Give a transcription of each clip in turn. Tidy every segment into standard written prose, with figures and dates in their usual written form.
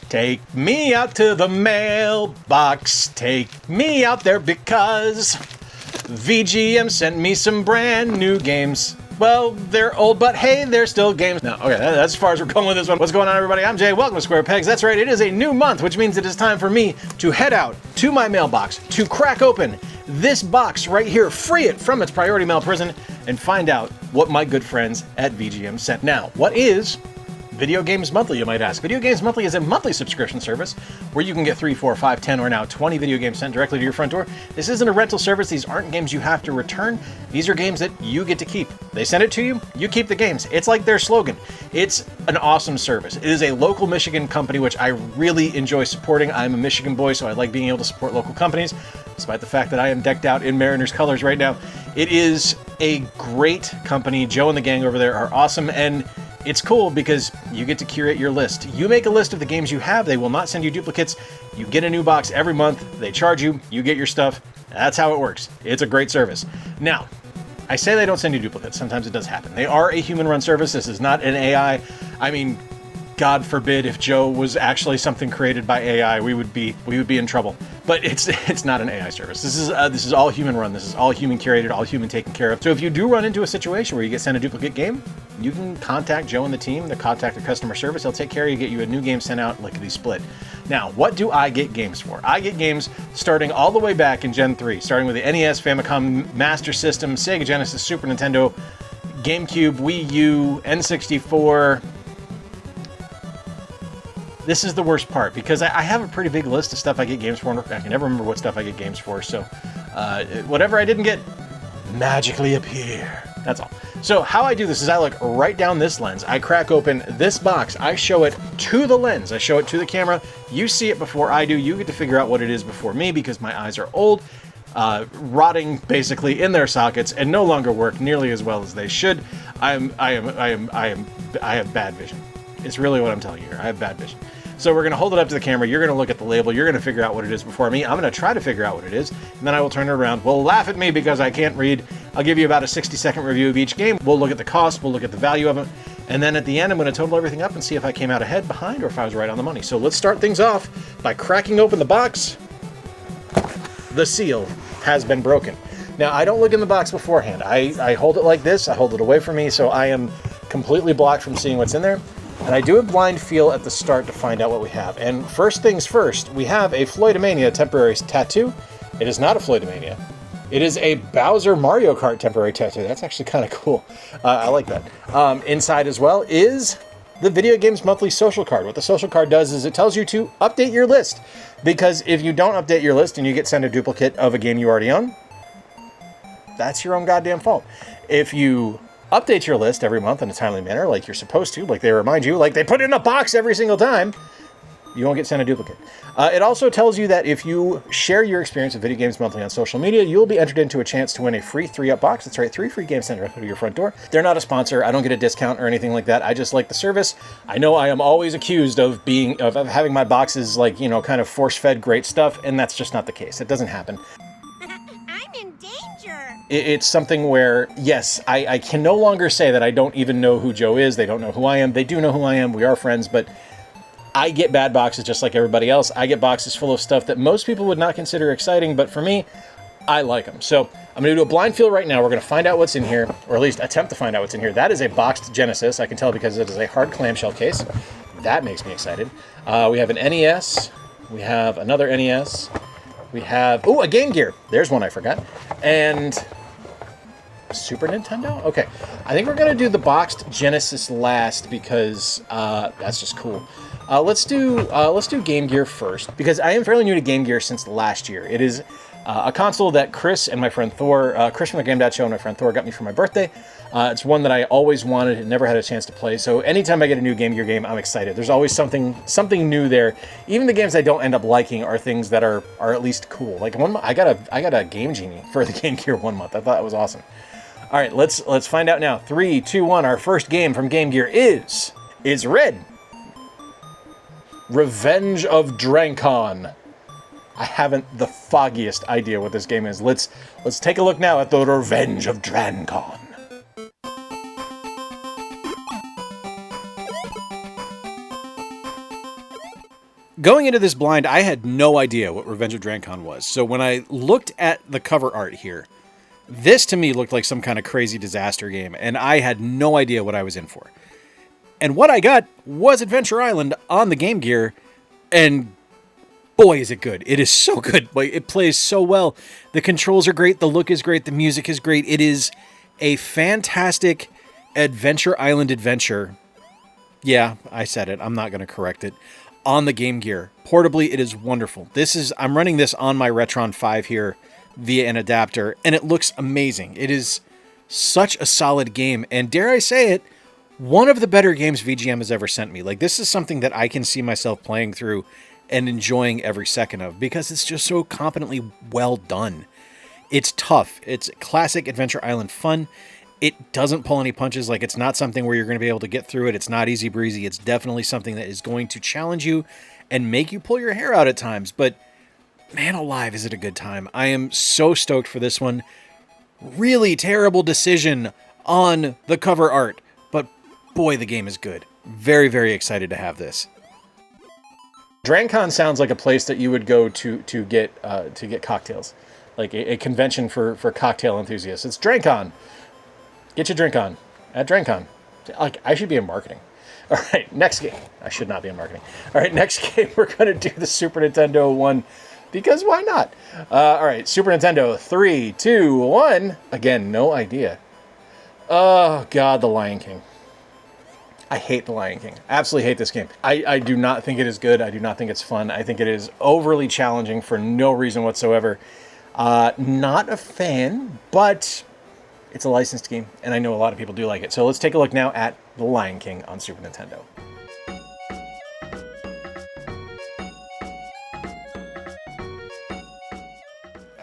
Take me out to the mailbox. Take me out there because VGM sent me some brand new games. Well, they're old, but hey, they're still games. No, okay, that's as far as we're going with this one. What's going on, everybody? I'm Jay. Welcome to Square Pegs. That's right, it is a new month, which means it is time for me to head out to my mailbox, to crack open this box right here, free it from its priority mail prison, and find out what my good friends at VGM sent. Now, what is Video Games Monthly, you might ask? Video Games Monthly is a monthly subscription service where you can get 3, 4, 5, 10, or now 20 video games sent directly to your front door. This isn't a rental service. These aren't games you have to return. These are games that you get to keep. They send it to you, you keep the games. It's like their slogan. It's an awesome service. It is a local Michigan company, which I really enjoy supporting. I'm a Michigan boy, so I like being able to support local companies, despite the fact that I am decked out in Mariners colors right now. It is a great company. Joe and the gang over there are awesome, and it's cool because you get to curate your list. You make a list of the games you have. They will not send you duplicates. You get a new box every month. They charge you. You get your stuff. That's how it works. It's a great service. Now, I say they don't send you duplicates. Sometimes it does happen. They are a human-run service. This is not an AI. I mean, God forbid if Joe was actually something created by AI, we would be in trouble. But it's not an AI service. This is all human run. This is all human curated, all human taken care of. So if you do run into a situation where you get sent a duplicate game, you can contact Joe and the team. They contact the customer service. They'll take care of you, get you a new game sent out lickety split. Now, what do I get games for? I get games starting all the way back in Gen 3, starting with the NES, Famicom, Master System, Sega Genesis, Super Nintendo, GameCube, Wii U, N64. This is the worst part because I have a pretty big list of stuff I get games for. I can never remember what stuff I get games for. So whatever I didn't get magically appear. That's all. So how I do this is I look right down this lens. I crack open this box. I show it to the lens. I show it to the camera. You see it before I do. You get to figure out what it is before me because my eyes are old, rotting basically in their sockets and no longer work nearly as well as they should. I have bad vision. It's really what I'm telling you here. I have bad vision. So we're going to hold it up to the camera. You're going to look at the label. You're going to figure out what it is before me. I'm going to try to figure out what it is, and then I will turn it around. We'll laugh at me because I can't read. I'll give you about a 60-second review of each game. We'll look at the cost. We'll look at the value of it. And then at the end, I'm going to total everything up and see if I came out ahead, behind, or if I was right on the money. So let's start things off by cracking open the box. The seal has been broken. Now, I don't look in the box beforehand. I hold it like this. I hold it away from me, so I am completely blocked from seeing what's in there. And I do a blind feel at the start to find out what we have. And first things first, we have a Floydomania temporary tattoo. It is not a Floydomania. It is a Bowser Mario Kart temporary tattoo. That's actually kind of cool. I like that. Inside as well is the Video Games Monthly social card. What the social card does is it tells you to update your list. Because if you don't update your list and you get sent a duplicate of a game you already own, that's your own goddamn fault. If you update your list every month in a timely manner, like you're supposed to, like they remind you, like they put it in a box every single time, you won't get sent a duplicate. It also tells you that if you share your experience with Video Games Monthly on social media, you'll be entered into a chance to win a free 3-up box. That's right, 3 free games sent directly to your front door. They're not a sponsor. I don't get a discount or anything like that. I just like the service. I know I am always accused of having my boxes like, you know, kind of force-fed great stuff, and that's just not the case. It doesn't happen. It's something where, yes, I can no longer say that I don't even know who Joe is. They don't know who I am. They do know who I am. We are friends, but I get bad boxes just like everybody else. I get boxes full of stuff that most people would not consider exciting, but for me, I like them. So I'm going to do a blind feel right now. We're going to find out what's in here, or at least attempt to find out what's in here. That is a boxed Genesis. I can tell because it is a hard clamshell case. That makes me excited. We have an NES. We have another NES. We have, a Game Gear. There's one I forgot. And Super Nintendo? Okay. I think we're going to do the boxed Genesis last because that's just cool. Let's do Game Gear first because I am fairly new to Game Gear since last year. It is a console that Chris and my friend Thor, Chris from the Game Dad Show and my friend Thor got me for my birthday. It's one that I always wanted and never had a chance to play. So anytime I get a new Game Gear game, I'm excited. There's always something new there. Even the games I don't end up liking are things that are at least cool. Like I got a Game Genie for the Game Gear 1 month. I thought that was awesome. All right, let's find out now. 3, 2, 1. Our first game from Game Gear is red. Revenge of Drancon. I haven't the foggiest idea what this game is. Let's take a look now at the Revenge of Drancon. Going into this blind, I had no idea what Revenge of Drancon was. So when I looked at the cover art here, this to me looked like some kind of crazy disaster game, and I had no idea what I was in for. And what I got was Adventure Island on the Game Gear, and boy, is it good. It is so good. Like, it plays so well. The controls are great. The look is great. The music is great. It is a fantastic Adventure Island adventure. Yeah, I said it. I'm not going to correct it. On the Game Gear. Portably, it is wonderful. I'm running this on my Retron 5 here via an adapter, and it looks amazing. It is such a solid game, and dare I say it, one of the better games VGM has ever sent me. Like, this is something that I can see myself playing through and enjoying every second of, because it's just so competently well done. It's tough. It's classic Adventure Island fun. It doesn't pull any punches. Like, it's not something where you're going to be able to get through it. It's not easy breezy. It's definitely something that is going to challenge you and make you pull your hair out at times. But man alive, is it a good time. I am so stoked for this one. Really terrible decision on the cover art, but boy, the game is good. Very, very excited to have this. Drancon sounds like a place that you would go to get cocktails, like a convention for cocktail enthusiasts. It's Drancon. Get your drink on at Drancon. Like, I should be in marketing. All right, next game. I should not be in marketing. All right, next game, we're going to do the Super Nintendo one, because why not? All right, Super Nintendo, 3, 2, 1. Again, no idea. Oh, God, The Lion King. I hate The Lion King. Absolutely hate this game. I do not think it is good. I do not think it's fun. I think it is overly challenging for no reason whatsoever. Not a fan, but it's a licensed game, and I know a lot of people do like it. So let's take a look now at The Lion King on Super Nintendo.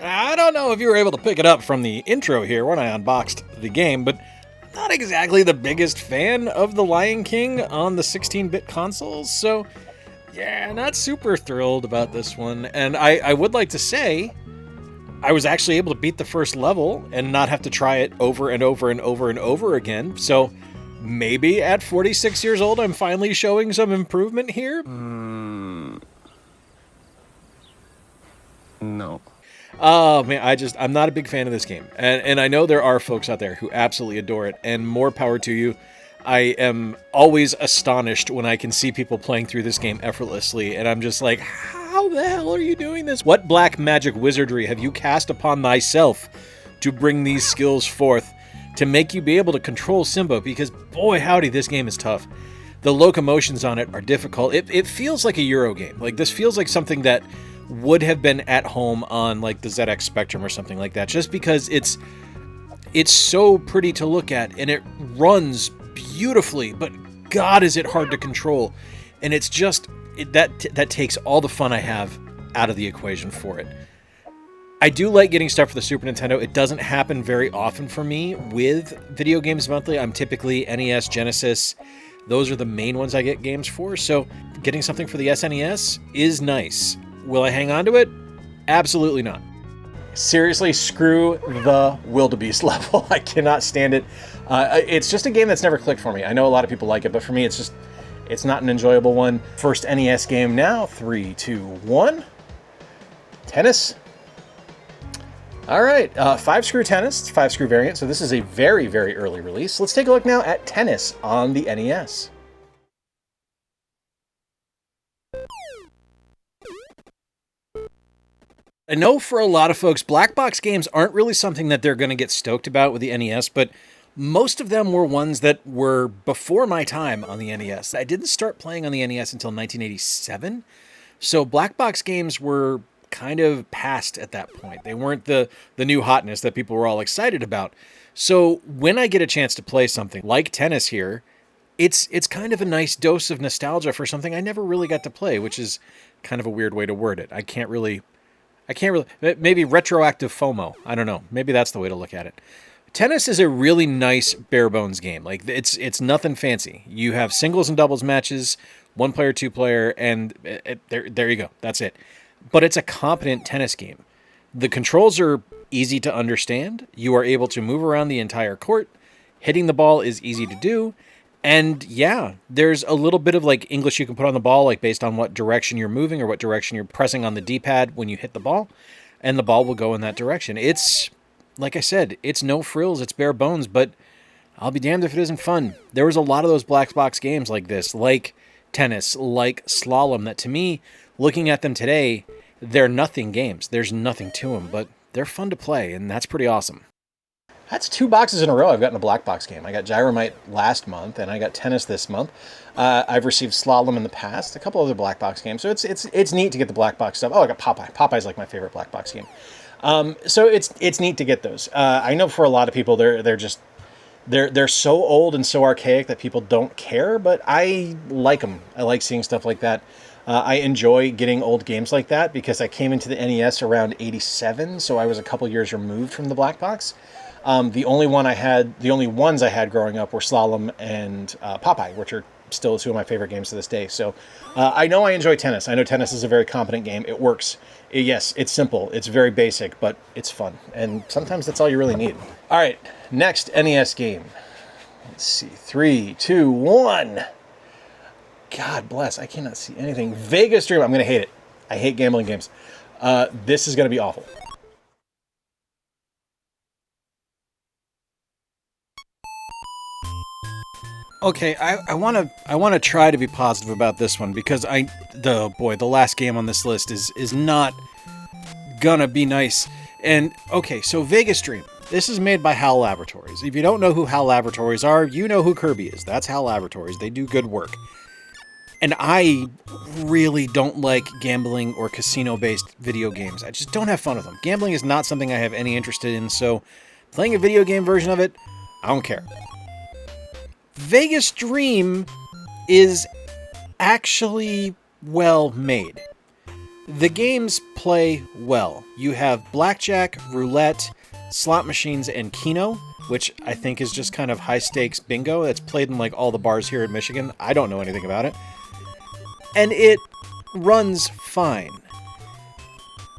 I don't know if you were able to pick it up from the intro here when I unboxed the game, but not exactly the biggest fan of The Lion King on the 16-bit consoles, so yeah, not super thrilled about this one. And I would like to say I was actually able to beat the first level and not have to try it over and over and over and over again. So maybe at 46 years old, I'm finally showing some improvement here. No. Oh man, I'm not a big fan of this game. And I know there are folks out there who absolutely adore it, and more power to you. I am always astonished when I can see people playing through this game effortlessly, and I'm just like, how the hell are you doing this? What black magic wizardry have you cast upon thyself to bring these skills forth to make you be able to control Simba? Because boy howdy, this game is tough. The locomotions on it are difficult. It feels like a Euro game. Like, this feels like something that would have been at home on like the ZX Spectrum or something like that, just because it's so pretty to look at and it runs beautifully, but God, is it hard to control. And it's just that takes all the fun I have out of the equation for it. I do like getting stuff for the Super Nintendo. It doesn't happen very often for me with Video Games Monthly. I'm typically NES, Genesis. Those are the main ones I get games for, so getting something for the SNES is nice. Will I hang on to it? Absolutely not. Seriously, screw the wildebeest level. I cannot stand it. It's just a game that's never clicked for me. I know a lot of people like it, but for me, it's not an enjoyable one. First NES game now. 3, 2, 1. Tennis. All right, 5-screw tennis. It's a 5-screw variant, so this is a very, very early release. Let's take a look now at Tennis on the NES. I know for a lot of folks, black box games aren't really something that they're going to get stoked about with the NES, but most of them were ones that were before my time on the NES. I didn't start playing on the NES until 1987, so black box games were kind of past at that point. They weren't the new hotness that people were all excited about. So when I get a chance to play something like Tennis here, it's kind of a nice dose of nostalgia for something I never really got to play, which is kind of a weird way to word it. I can't really, maybe retroactive FOMO. I don't know. Maybe that's the way to look at it. Tennis is a really nice bare bones game. Like, it's nothing fancy. You have singles and doubles matches, 1-player, 2-player, and there you go. That's it. But it's a competent tennis game. The controls are easy to understand. You are able to move around the entire court. Hitting the ball is easy to do. And yeah, there's a little bit of like English you can put on the ball, like based on what direction you're moving or what direction you're pressing on the D-pad when you hit the ball, and the ball will go in that direction. It's, like I said, it's no frills, it's bare bones, but I'll be damned if it isn't fun. There was a lot of those black box games like this, like tennis, like slalom, that to me, looking at them today, they're nothing games. There's nothing to them, but they're fun to play, and that's pretty awesome. That's 2 boxes in a row I've gotten a black box game. I got Gyromite last month, and I got tennis this month. I've received slalom in the past, a couple other black box games. So it's neat to get the black box stuff. Oh, I got Popeye. Popeye's like my favorite black box game. So it's neat to get those. I know for a lot of people they're so old and so archaic that people don't care, but I like them. I like seeing stuff like that. I enjoy getting old games like that because I came into the NES around '87, so I was a couple years removed from the black box. The only ones I had growing up were Slalom and Popeye, which are still 2 of my favorite games to this day. So I know I enjoy tennis. I know tennis is a very competent game. It works. Yes, it's simple. It's very basic, but it's fun. And sometimes that's all you really need. All right, next NES game. Let's see. 3, 2, 1. God bless. I cannot see anything. Vegas Dream. I'm going to hate it. I hate gambling games. This is going to be awful. Okay, I want to try to be positive about this one because the last game on this list is not gonna be nice. And okay, so Vegas Dream. This is made by HAL Laboratories. If you don't know who HAL Laboratories are, you know who Kirby is. That's HAL Laboratories. They do good work. And I really don't like gambling or casino-based video games. I just don't have fun with them. Gambling is not something I have any interest in, so playing a video game version of it, I don't care. Vegas Dream is actually well made. The games play well. You have blackjack, roulette, slot machines, and Keno, which I think is just kind of high-stakes bingo that's played in like all the bars here in Michigan. I don't know anything about it. And it runs fine.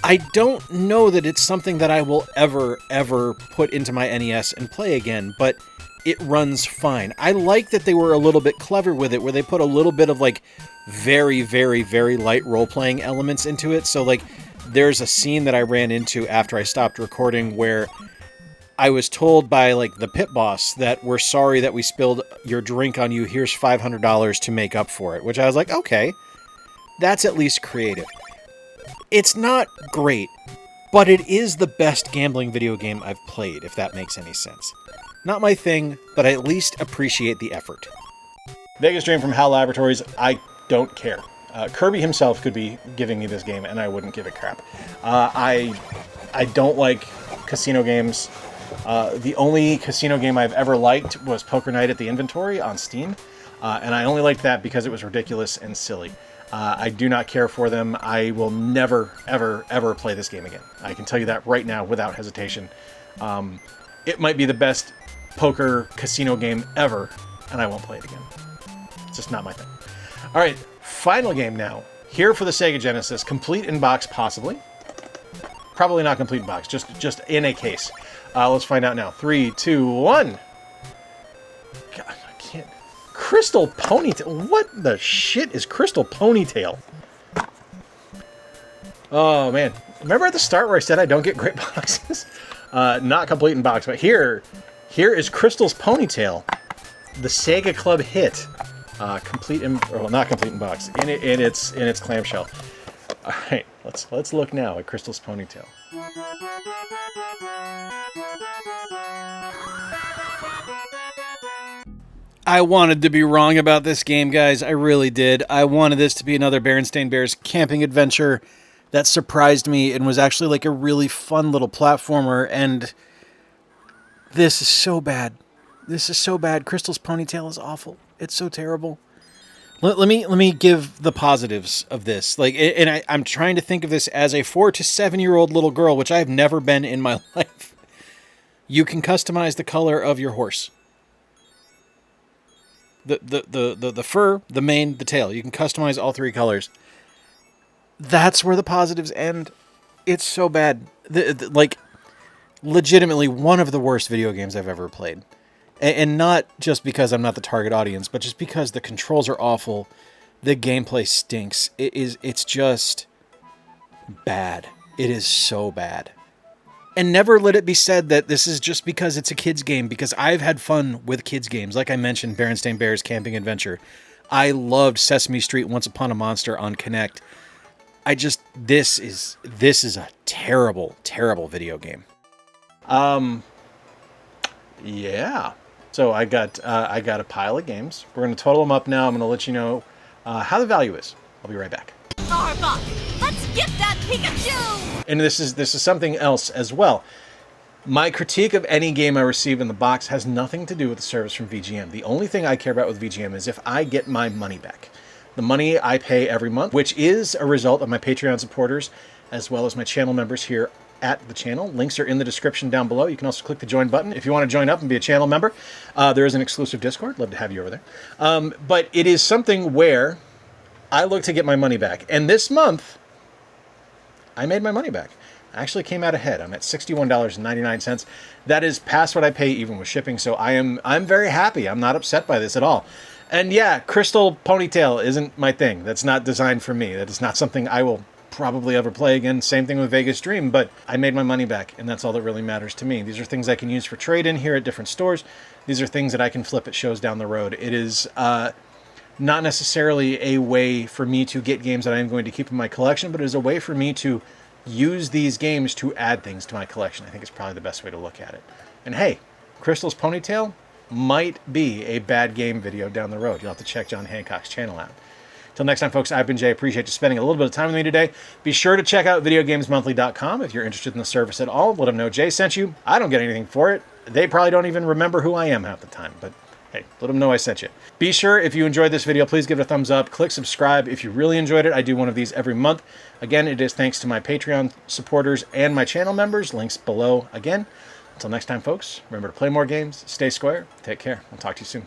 I don't know that it's something that I will ever put into my NES and play again, but it runs fine. I like that they were a little bit clever with it, where they put a little bit of like very light role-playing elements into it. So like there's a scene that I ran into after I stopped recording where I was told by like the pit boss that we're sorry that we spilled your drink on you. Here's $500 to make up for it, which I was like, okay, that's at least creative. It's not great, but it is the best gambling video game I've played, if that makes any sense. Not my thing, but I at least appreciate the effort. Vegas Dream from HAL Laboratories, I don't care. Kirby himself could be giving me this game, and I wouldn't give a crap. I don't like casino games. The only casino game I've ever liked was Poker Night at the Inventory on Steam, and I only liked that because it was ridiculous and silly. I do not care for them. I will never, ever play this game again. I can tell you that right now without hesitation. It might be the best poker casino game ever, and I won't play it again. It's just not my thing. All right, final game now. Here for the Sega Genesis, complete in box possibly. Probably not complete in box, just in a case. Let's find out now. 3, 2, 1. God, I can't. Crystal Ponytail. What the shit is Crystal Ponytail? Oh man, remember at the start where I said I don't get great boxes? Not complete in box, but here is Crystal's Ponytail, the Sega Club hit, complete in, well, not complete in box, in its clamshell. All right, let's look now at Crystal's Ponytail. I wanted to be wrong about this game, guys. I really did. I wanted this to be another Berenstain Bears camping adventure that surprised me and was actually like a really fun little platformer, and this is so bad. This is so bad. Crystal's Ponytail is awful. It's so terrible. Let me give the positives of this. Like, and I'm trying to think of this as a 4 to 7 year old little girl, which I've never been in my life. You can customize the color of your horse. The fur, the mane, the tail. You can customize all 3 colors. That's where the positives end. It's so bad. Like, legitimately one of the worst video games I've ever played. And not just because I'm not the target audience, but just because the controls are awful, the gameplay stinks. It's just bad. It is so bad. And never let it be said that this is just because it's a kid's game, because I've had fun with kids' games. Like I mentioned, Berenstain Bears Camping Adventure. I loved Sesame Street Once Upon a Monster on Kinect. This is a terrible, terrible video game. Yeah. So I got a pile of games. We're going to total them up now. I'm going to let you know how the value is. I'll be right back. Starbucks, let's get that Pikachu! And this is something else as well. My critique of any game I receive in the box has nothing to do with the service from VGM. The only thing I care about with VGM is if I get my money back. The money I pay every month, which is a result of my Patreon supporters, as well as my channel members here at the channel. Links are in the description down below. You can also click the join button if you want to join up and be a channel member. There is an exclusive Discord. Love to have you over there. But it is something where I look to get my money back. And this month, I made my money back. I actually came out ahead. I'm at $61.99. That is past what I pay even with shipping, so I'm very happy. I'm not upset by this at all. And yeah, Crystal Ponytail isn't my thing. That's not designed for me. That is not something I will probably ever play again. Same thing with Vegas Dream, but I made my money back, and that's all that really matters to me. These are things I can use for trade-in here at different stores. These are things that I can flip at shows down the road. It is not necessarily a way for me to get games that I am going to keep in my collection, but it is a way for me to use these games to add things to my collection. I think it's probably the best way to look at it. And hey, Crystal's Ponytail might be a bad game video down the road. You'll have to check John Hancock's channel out. Till next time, folks, I've been Jay. Appreciate you spending a little bit of time with me today. Be sure to check out videogamesmonthly.com if you're interested in the service at all. Let them know Jay sent you. I don't get anything for it. They probably don't even remember who I am half the time, but hey, let them know I sent you. Be sure, if you enjoyed this video, please give it a thumbs up. Click subscribe if you really enjoyed it. I do one of these every month. Again, it is thanks to my Patreon supporters and my channel members. Links below again. Until next time, folks, remember to play more games, stay square, take care. I'll talk to you soon.